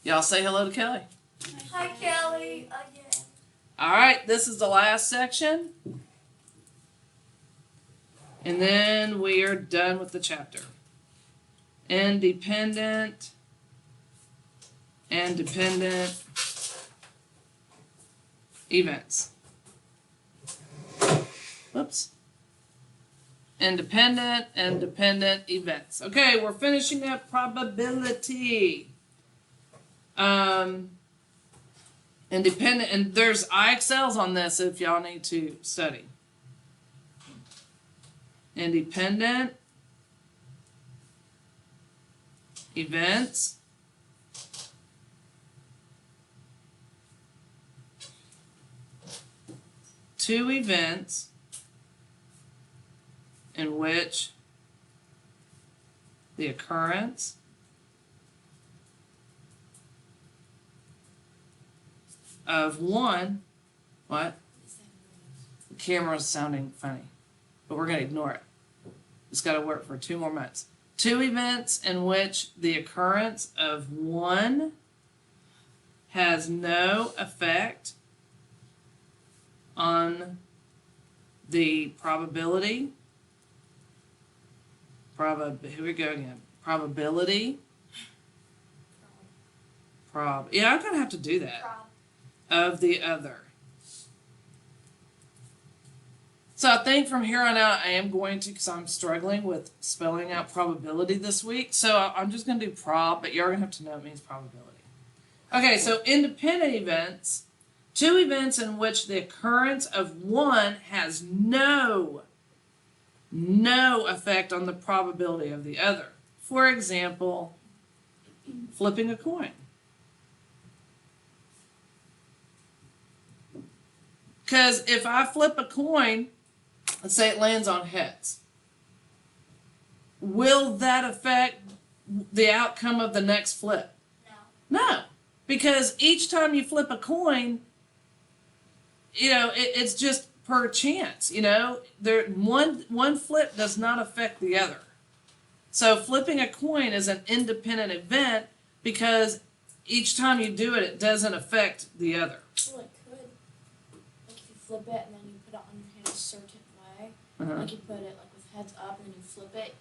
Y'all say hello to Kelly. Hi, Kelly. Again. All right, this is the last section. And then we are done with the chapter. Independent and dependent events. Whoops. Independent and dependent events. Okay, we're finishing up probability. Independent, and there's IXLs on this if y'all need to study. Independent events. Two events in which the occurrence of one, what? The camera's sounding funny, but we're going to ignore it. It's got to work for 2 more months. Two events in which the occurrence of one has no effect on the probability. Here we go again. Probability. Yeah, I'm going to have to do that. Of the other. So I think from here on out I am going to, because I'm struggling with spelling out probability this week, so I'm just going to do prob, but you're going to have to know it means probability. Okay, so independent events, two events in which the occurrence of one has no effect on the probability of the other. For example, flipping a coin. Because if I flip a coin, let's say it lands on heads, will that affect the outcome of the next flip? No. Because each time you flip a coin, it's just per chance. One flip does not affect the other. So flipping a coin is an independent event because each time you do it, it doesn't affect the other. Well, it could. Like if you flip it and then you put it on your hand a certain way, like you put it like with heads up and then you flip it,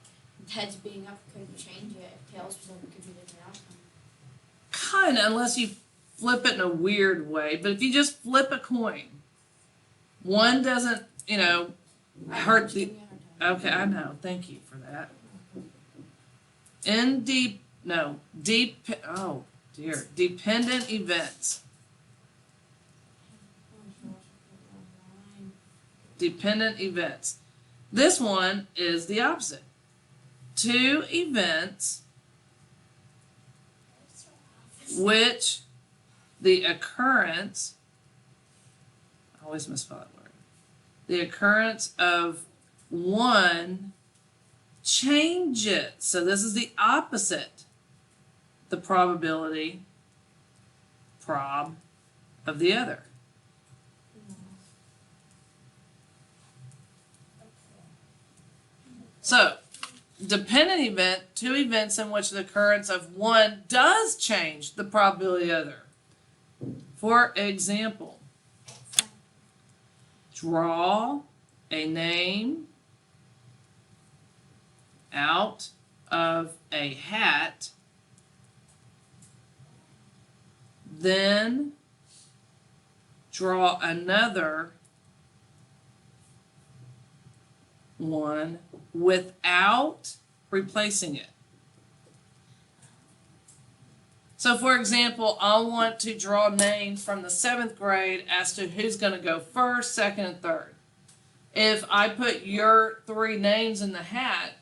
heads being up couldn't change it. If tails was up, it could be a different outcome. Kinda, unless you flip it in a weird way. But if you just flip a coin, one doesn't, hurt the. Okay, I know. Thank you for that. Dependent events. Dependent events. This one is the opposite. Two events which the occurrence, I always misspell that word, the occurrence of one changes. So this is the opposite, the probability, prob, of the other. So, dependent event, two events in which the occurrence of one does change the probability of the other. For example, draw a name out of a hat, then draw another one without replacing it. So for example, I want to draw names from the 7th grade as to who's going to go first, second, and third. If I put your 3 names in the hat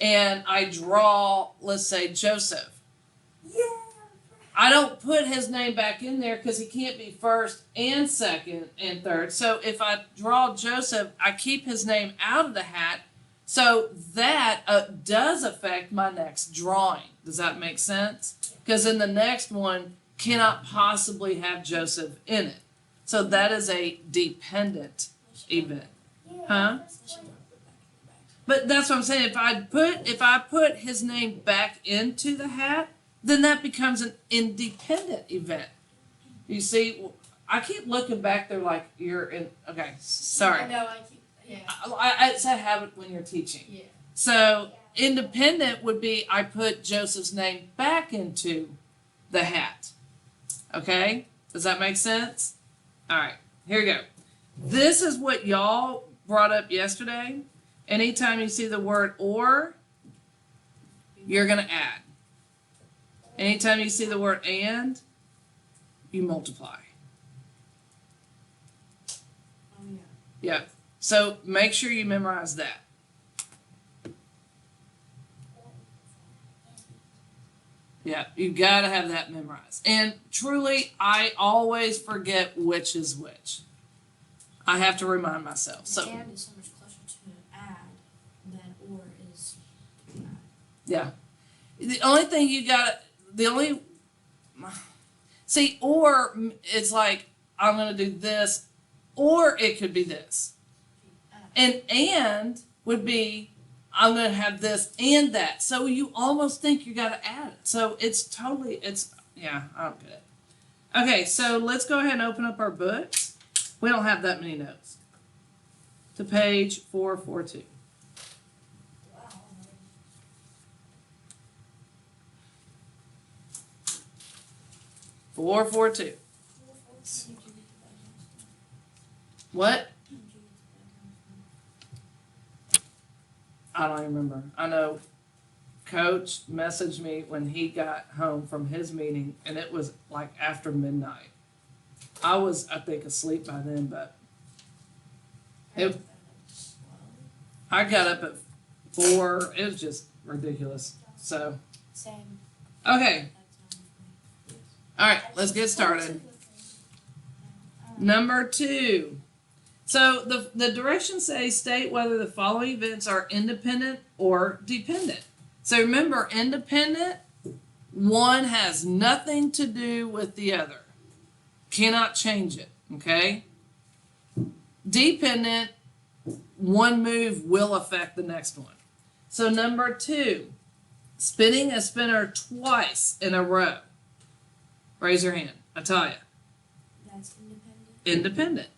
and I draw, let's say, Joseph, I don't put his name back in there because he can't be first and second and third. So if I draw Joseph, I keep his name out of the hat. So that does affect my next drawing. Does that make sense? Because in the next one cannot possibly have Joseph in it. So that is a dependent event. Huh? But that's what I'm saying. If I put his name back into the hat, then that becomes an independent event. You see, I keep looking back there like you're in. Okay, sorry. I know. I keep. Yeah. It's a habit when you're teaching. Yeah. So independent would be I put Joseph's name back into the hat. Okay? Does that make sense? All right, here we go. This is what y'all brought up yesterday. Anytime you see the word or, you're going to add. Anytime you see the word and, you multiply. Oh yeah. Yeah. So make sure you memorize that. Yeah, you gotta have that memorized. And truly, I always forget which is which. I have to remind myself. So And is so much closer to add than or is to add. yeah, the only thing you got, the only see, or it's like I'm gonna do this, or it could be this, and would be I'm going to have this and that. So you almost think you got to add it. So it's totally, yeah, I don't get it. Okay, so let's go ahead and open up our books. We don't have that many notes. To page 442. Wow. 442. What? I don't even remember. I know Coach messaged me when he got home from his meeting, and it was like after midnight. I was, I think, asleep by then, but I got up at 4. It was just ridiculous. So, Same. okay. All right, let's get started. Number 2. So the directions say state whether the following events are independent or dependent. So remember, independent, one has nothing to do with the other. Cannot change it, okay? Dependent, one move will affect the next one. So number 2, spinning a spinner twice in a row. Raise your hand. Atalia. That's independent. Independent.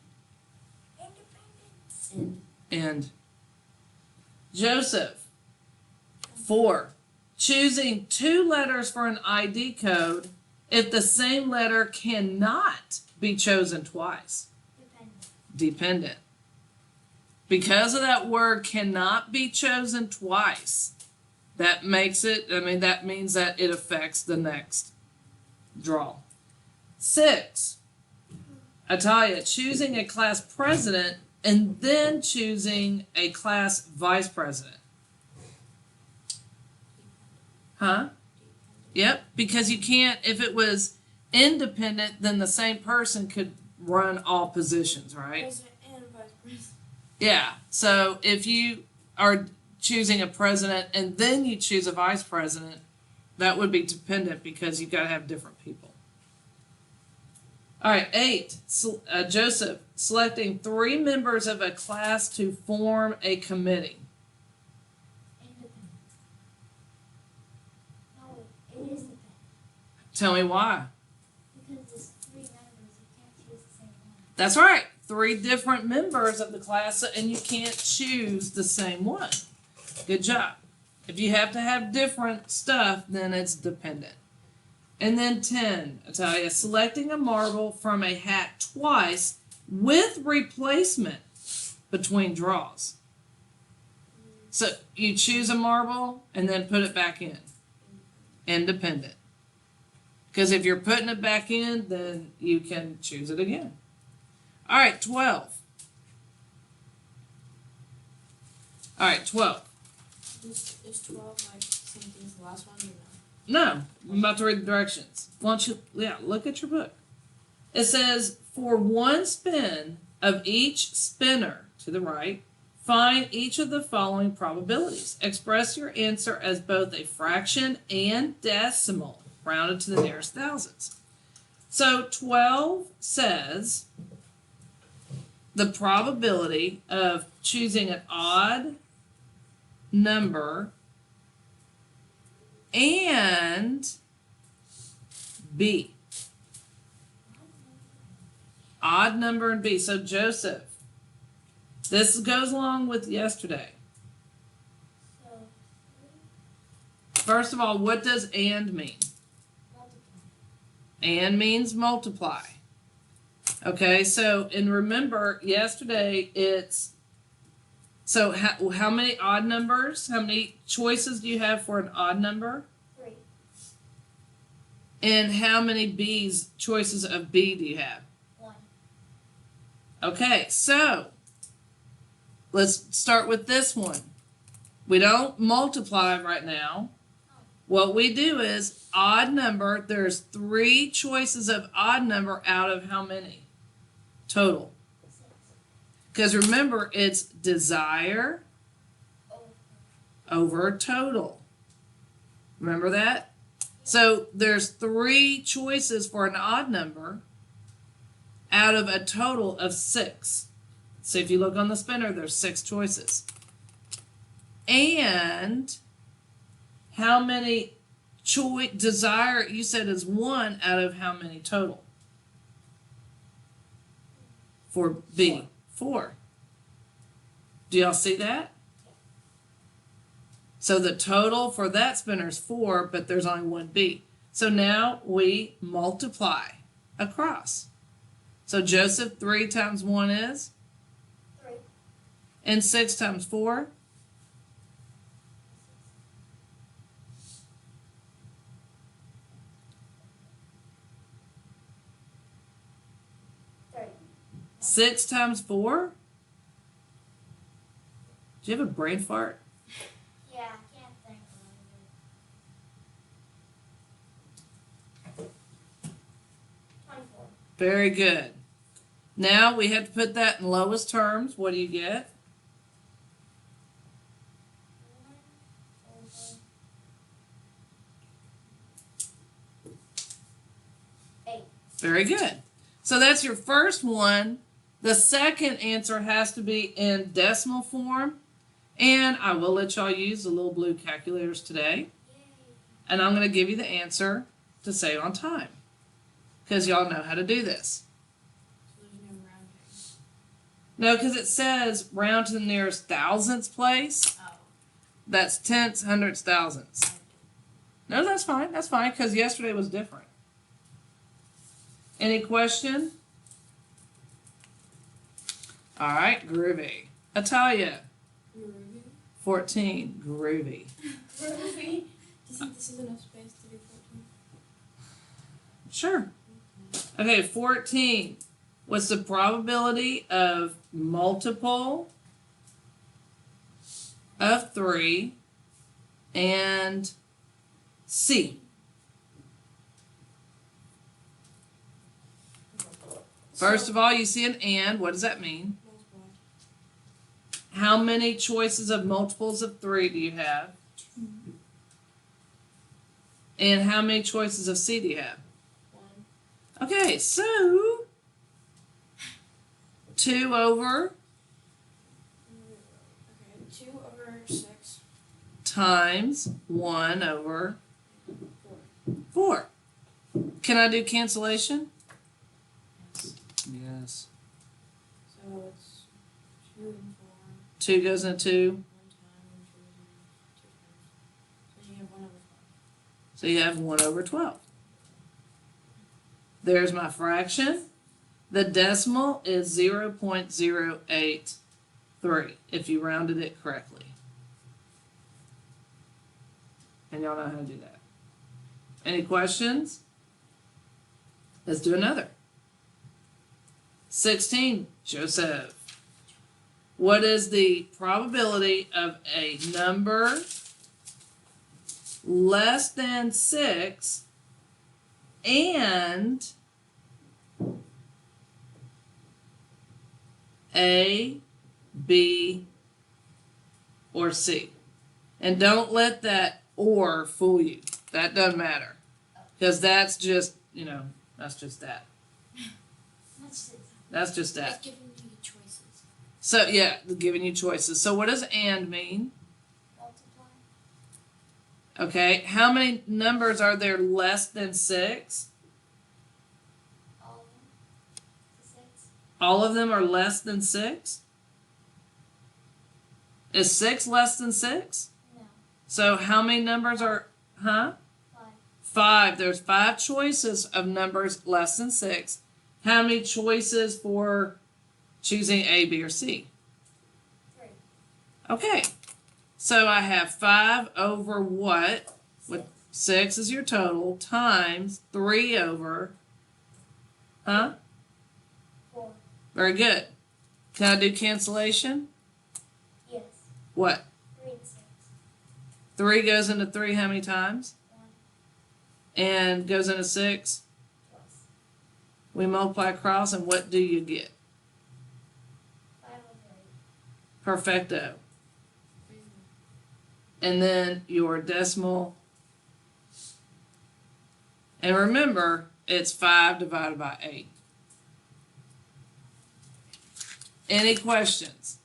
And Joseph. 4, choosing 2 letters for an ID code if the same letter cannot be chosen twice. Dependent. Because of that word cannot be chosen twice, that makes it, that means that it affects the next draw. 6, Atalia, choosing a class president and then choosing a class vice president. Huh? Yep, because you can't, if it was independent, then the same person could run all positions, right? President and vice president. Yeah, so if you are choosing a president and then you choose a vice president, that would be dependent because you've got to have different people. All right, 8, Joseph, selecting 3 members of a class to form a committee. Independent. No, it is independent. Tell me why. Because there's 3 members, you can't choose the same one. That's right, 3 different members of the class, and you can't choose the same one. Good job. If you have to have different stuff, then it's dependent. And then 10, Atalia, selecting a marble from a hat twice with replacement between draws. So you choose a marble and then put it back in. Independent. Because if you're putting it back in, then you can choose it again. All right, 12. All right, 12. Is 12 like same thing as the last one or no? No, I'm about to read the directions. Why don't you, look at your book. It says, for one spin of each spinner to the right, find each of the following probabilities. Express your answer as both a fraction and decimal, rounded to the nearest thousands. So 12 says the probability of choosing an odd number and B. Odd number and B. So Joseph, this goes along with yesterday. So First of all, what does and mean? multiply. And means multiply. Okay, so, and remember, yesterday it's, so how many odd numbers, how many choices do you have for an odd number? 3. And how many choices of B do you have? 1. Okay, so, let's start with this one. We don't multiply right now. What we do is odd number, there's 3 choices of odd number out of how many? Total. 6. Because remember, it's desire over total. Remember that? So there's 3 choices for an odd number out of a total of 6. So if you look on the spinner, there's 6 choices. And how many desire, you said, is 1 out of how many total? For B, 4. Do y'all see that? So the total for that spinner is 4, but there's only 1 B. So now we multiply across. So Joseph, 3 times 1 is? 3. And 6 times 4? 30. 6 times 4? Do you have a brain fart? Yeah, I can't think of it. 24. Very good. Now we have to put that in lowest terms. What do you get? 8. Very good. So that's your first one. The second answer has to be in decimal form. And I will let y'all use the little blue calculators today. Yay. And I'm going to give you the answer to say on time. Because y'all know how to do this. So there's no rounding. No, because it says round to the nearest thousandths place. Oh. That's tenths, hundredths, thousandths. No, that's fine. That's fine, because yesterday was different. Any question? All right, groovy. Atalia, Groovy. 14, groovy. Groovy. Do you think this is enough space to do 14? Sure. Okay, 14. What's the probability of multiple of 3 and C? First of all, you see an and. What does that mean? Multiply. How many choices of multiples of 3 do you have? 2. And how many choices of C do you have? 1. Okay, so 2 over Okay, 2 over 6. times 1 over 4. 4. Can I do cancellation? Yes. Yes. So it's 2 and 4. 2 goes into 2. 1 time and 2 times. So you have 1 over 12. So you have 1 over 12. There's my fraction. The decimal is 0.083 if you rounded it correctly. And y'all know how to do that. Any questions? Let's do another. 16, Joseph. What is the probability of a number less than 6 and A, B, or C? And don't let that or fool you. That doesn't matter. Because that's just, that's just that. That's just that. It's giving you choices. So, yeah, giving you choices. So what does and mean? Multiply. Okay, how many numbers are there less than 6? All of them are less than 6? Is 6 less than 6? No. So how many numbers are, huh? 5. 5. There's 5 choices of numbers less than 6. How many choices for choosing A, B, or C? 3. Okay. So I have 5 over what? With 6 is your total, times 3 over, huh? 4. Very good. Can I do cancellation? Yes. What? 3 and 6. 3 goes into 3 how many times? 1. And goes into 6? Plus. We multiply across, and what do you get? 5 over 8. Perfecto. And then your decimal. And remember, it's 5 divided by 8. Any questions?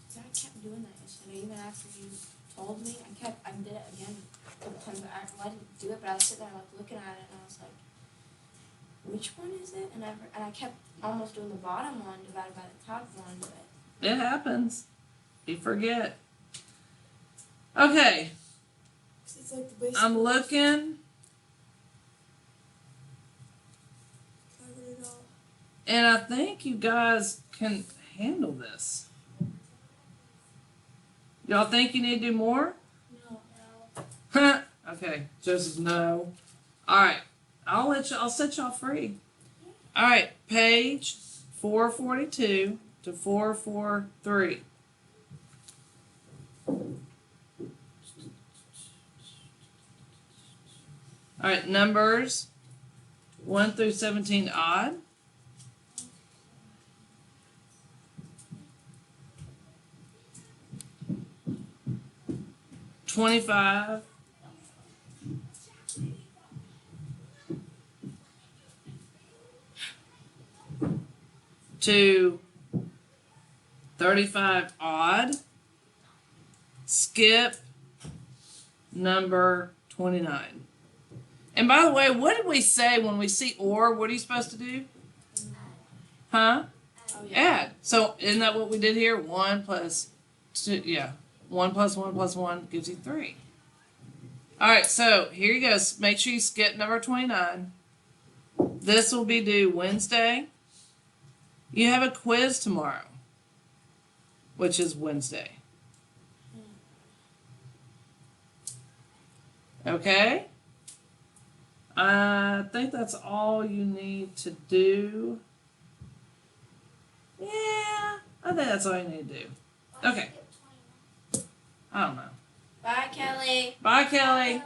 So I kept doing that yesterday, even after you told me. I did it again a couple times, but I didn't do it, but I was sitting there like looking at it, and I was like, which one is it? And I kept almost doing the bottom one divided by the top one, but It happens. You forget. Okay, it's like the basic. I'm looking, Covered it all. and I think you guys can handle this. Y'all think you need to do more? No. Okay, Joseph, no. Alright, I'll set y'all free. Alright, page 442 to 443. Alright, numbers 1 through 17 odd. $25 to 35 odd. Skip number 29. And by the way, what did we say when we see or? What are you supposed to do? Huh? Oh yeah. Add. So isn't that what we did here? 1 plus 2, yeah. 1 plus 1 plus 1 gives you 3. Alright, so here you go. Make sure you skip number 29. This will be due Wednesday. You have a quiz tomorrow, which is Wednesday. Okay? I think that's all you need to do. Yeah, I think that's all you need to do. Okay. I don't know. Bye, Kelly. Bye, Kelly.